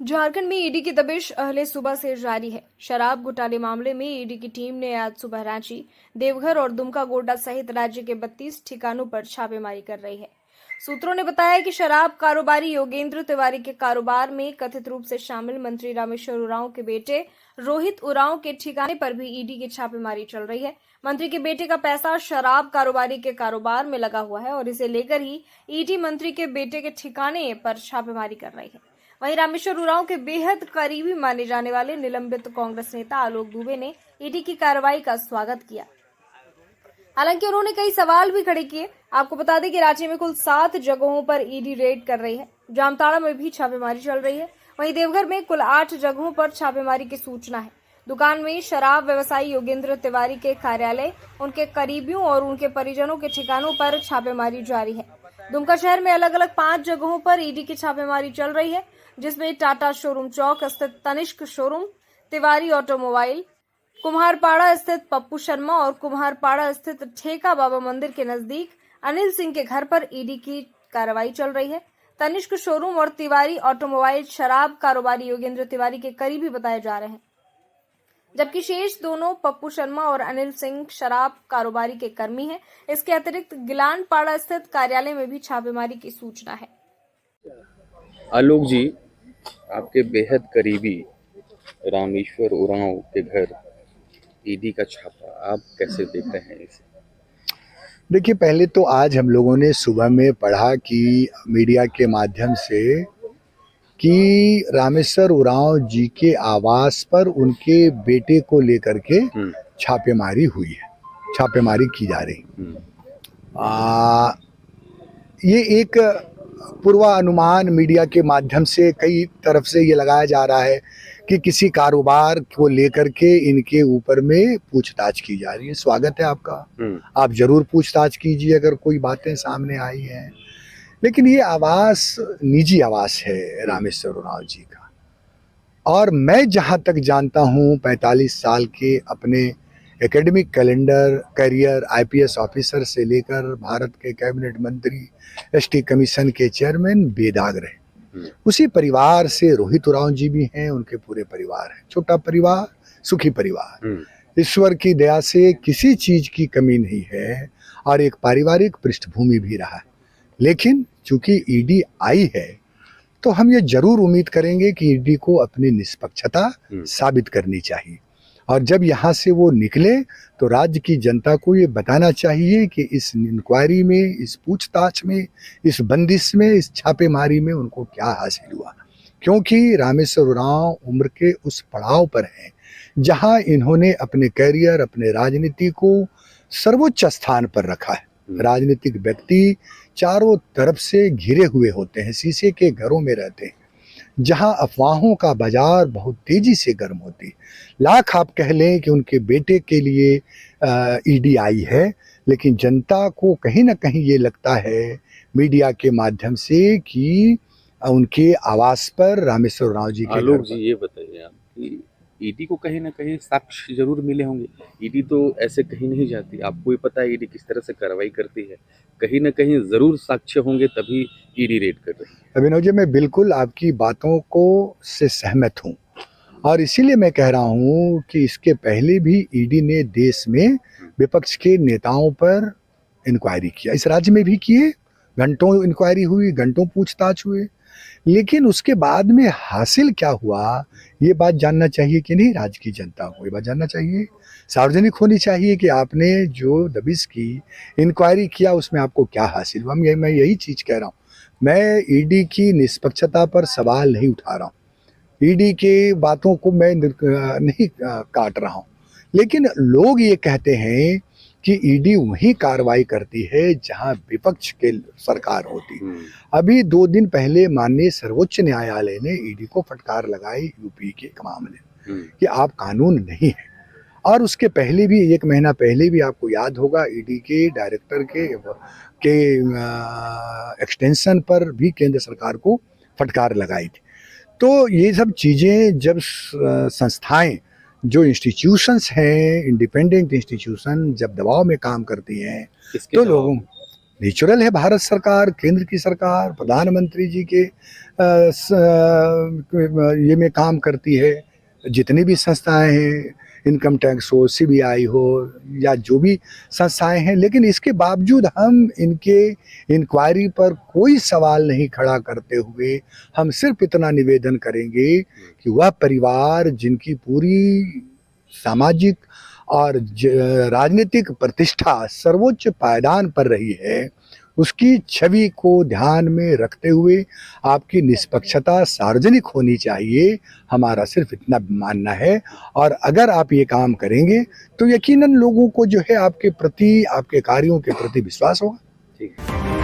झारखंड में ईडी की दबिश अहले सुबह से जारी है। शराब घोटाले मामले में ईडी की टीम ने आज सुबह रांची, देवघर और दुमका गोड्डा सहित राज्य के 32 ठिकानों पर छापेमारी कर रही है। सूत्रों ने बताया कि शराब कारोबारी योगेंद्र तिवारी के कारोबार में कथित रूप से शामिल मंत्री रामेश्वर उरांव के बेटे रोहित उरांव के ठिकाने पर भी ईडी की छापेमारी चल रही है। मंत्री के बेटे का पैसा शराब कारोबारी के कारोबार में लगा हुआ है और इसे लेकर ही ईडी मंत्री के बेटे के ठिकाने पर छापेमारी कर रही है। वहीं रामेश्वर उरांव के बेहद करीबी माने जाने वाले निलंबित कांग्रेस नेता आलोक दुबे ने ईडी की कार्रवाई का स्वागत किया। हालांकि उन्होंने कई सवाल भी खड़े किए। आपको बता दें कि रांची में कुल 7 जगहों पर ईडी रेड कर रही है। जामताड़ा में भी छापेमारी चल रही है। वहीं देवघर में कुल 8 जगहों पर छापेमारी की सूचना है। दुकान में शराब व्यवसायी योगेंद्र तिवारी के कार्यालय, उनके करीबियों और उनके परिजनों के ठिकानों पर छापेमारी जारी है। दुमका शहर में अलग अलग 5 जगहों पर ईडी की छापेमारी चल रही है, जिसमें टाटा शोरूम चौक स्थित तनिष्क शोरूम, तिवारी ऑटोमोबाइल, कुम्हारपाड़ा स्थित पप्पू शर्मा और कुम्हारपाड़ा स्थित ठेका बाबा मंदिर के नजदीक अनिल सिंह के घर पर ईडी की कार्रवाई चल रही है। तनिष्क शोरूम और तिवारी ऑटोमोबाइल शराब कारोबारी योगेंद्र तिवारी के करीबी बताए जा रहे हैं, जबकि शेष दोनों पप्पू शर्मा और अनिल सिंह शराब कारोबारी के कर्मी हैं। इसके अतिरिक्त गिलानपाड़ा स्थित कार्यालय में भी छापेमारी की सूचना है। आलोक जी, आपके बेहद करीबी रामेश्वर उरांव के घर ईडी का छापा, आप कैसे देख रहे हैं इसे? देखिए, पहले तो आज हम लोगों ने सुबह में पढ़ा कि मीडिया के माध्यम से कि रामेश्वर उरांव जी के आवास पर उनके बेटे को लेकर के छापेमारी हुई है, छापेमारी की जा रही। ये एक पूर्वानुमान मीडिया के माध्यम से कई तरफ से ये लगाया जा रहा है कि किसी कारोबार को लेकर के इनके ऊपर में पूछताछ की जा रही है। स्वागत है आपका, आप जरूर पूछताछ कीजिए अगर कोई बातें सामने आई हैं। लेकिन ये आवास निजी आवास है रामेश्वर उरांव जी का, और मैं जहां तक जानता हूं 45 साल के अपने academic calendar career, IPS officer से लेकर भारत के कैबिनेट मंत्री, एसटी कमीशन के चेयरमैन बेदाग रहे। उसी परिवार से रोहित उरांव जी भी हैं, उनके पूरे परिवार हैं। छोटा परिवार, सुखी परिवार। ईश्वर की दया से किसी चीज की कमी नहीं है और एक पारिवारिक पृष्ठभूमि भी रहा है। लेकिन चूंकि ईडी आई है तो हम ये जरूर उम्मीद करेंगे कि ईडी को अपनी निष्पक्षता साबित करनी चाहिए, और जब यहाँ से वो निकले तो राज्य की जनता को ये बताना चाहिए कि इस इंक्वायरी में, इस पूछताछ में, इस बंदिश में, इस छापेमारी में उनको क्या हासिल हुआ। क्योंकि रामेश्वर उरांव उम्र के उस पड़ाव पर हैं जहाँ इन्होंने अपने कैरियर, अपने राजनीति को सर्वोच्च स्थान पर रखा है। राजनीतिक व्यक्ति चारों तरफ से घिरे हुए होते हैं, शीशे के घरों में रहते हैं, जहां अफवाहों का बाजार बहुत तेजी से गर्म होती है। लाख आप कह लें कि उनके बेटे के लिए ईडी आई है, लेकिन जनता को कहीं ना कहीं ये लगता है मीडिया के माध्यम से कि उनके आवास पर रामेश्वर उरांव जी के। आलोक जी, ये बताइए आप कि ईडी को कहीं ना कहीं साक्ष्य जरूर मिले होंगे। ईडी तो ऐसे कहीं नहीं जाती, आपको ही पता है ईडी किस तरह से कार्रवाई करती है। कहीं ना कहीं जरूर साक्ष्य होंगे, तभी ईडी रेड कर रही है। अभिनव जी, मैं बिल्कुल आपकी बातों को से सहमत हूँ, और इसीलिए मैं कह रहा हूँ कि इसके पहले भी ईडी ने देश में विपक्ष के नेताओं पर इंक्वायरी किया, इस राज्य में भी किए, घंटों इंक्वायरी हुई, घंटों पूछताछ हुए। लेकिन उसके बाद में हासिल क्या हुआ, ये बात जानना चाहिए कि नहीं, राज्य की जनता को ये बात जानना चाहिए, सार्वजनिक होनी चाहिए कि आपने जो दबिश की, इंक्वायरी किया, उसमें आपको क्या हासिल हुआ। मैं यही चीज कह रहा हूँ। मैं ईडी की निष्पक्षता पर सवाल नहीं उठा रहा हूँ, ईडी के बातों को मैं नहीं काट रहा हूँ, लेकिन लोग ये कहते हैं कि ईडी वही कार्रवाई करती है जहां विपक्ष के सरकार होती। अभी 2 दिन पहले माननीय सर्वोच्च न्यायालय ने ईडी को फटकार लगाई यूपी के मामले कि आप कानून नहीं है, और उसके पहले भी 1 महीना पहले भी आपको याद होगा ईडी के डायरेक्टर के एक्सटेंशन पर भी केंद्र सरकार को फटकार लगाई थी। तो ये सब चीजें जब संस्थाएं, जो इंस्टीट्यूशंस हैं, इंडिपेंडेंट इंस्टीट्यूशन जब दबाव में काम करती हैं तो लोगों नेचुरल है भारत सरकार, केंद्र की सरकार, प्रधानमंत्री जी के ये में काम करती है। जितनी भी संस्थाएं हैं, इनकम टैक्स हो, सीबीआई हो या जो भी संस्थाएं हैं, लेकिन इसके बावजूद हम इनके इंक्वायरी पर कोई सवाल नहीं खड़ा करते हुए हम सिर्फ इतना निवेदन करेंगे कि वह परिवार जिनकी पूरी सामाजिक और राजनीतिक प्रतिष्ठा सर्वोच्च पायदान पर रही है, उसकी छवि को ध्यान में रखते हुए आपकी निष्पक्षता सार्वजनिक होनी चाहिए। हमारा सिर्फ इतना मानना है, और अगर आप ये काम करेंगे तो यकीनन लोगों को जो है आपके प्रति, आपके कार्यों के प्रति विश्वास होगा। ठीक है।